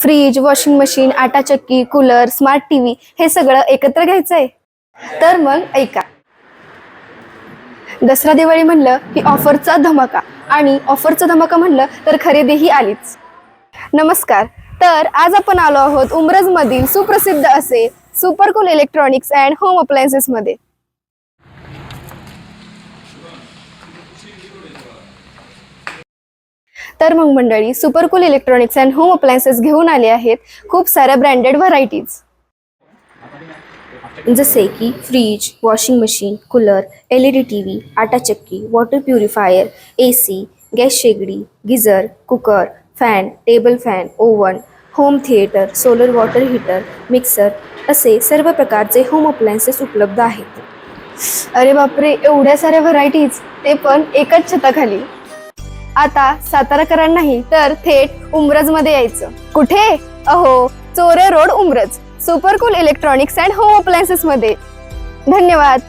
Fridge, washing machine, आटा चक्की, cooler, smart TV हे सगळं एकत्र घ्यायचंय? तर मग ऐका, दसरा दिवाळी म्हणलं की ऑफरचा धमाका, आणि ऑफरचा धमाका म्हणलं तर खरेदीही आलीच. नमस्कार. तर आज आपण आलो आहोत उमरज मधील सुप्रसिद्ध असे supercool electronics and home appliances मध्ये. तर मग मंडळी, supercool electronics and home appliances घेऊन आले आहेत खूप साऱ्या ब्रँडेड व्हरायटीज, जसे की fridge, washing machine, cooler, LED TV, आटा चक्की, वॉटर प्युरिफायर, AC, गॅस शेगडी, geyser, cooker, fan, table fan, oven, home theatre, solar water heater, mixer असे सर्व प्रकारचे होम अप्लायन्सेस उपलब्ध आहेत. अरे बापरे, एवढ्या साऱ्या व्हरायटीज, ते पण एकाच छताखाली. आता साताराकरांना नाही तर थेट उमरजमध्ये यायचं. कुठे? अहो, चोरे road, Umraj, supercool electronics and home appliances मध्ये. धन्यवाद.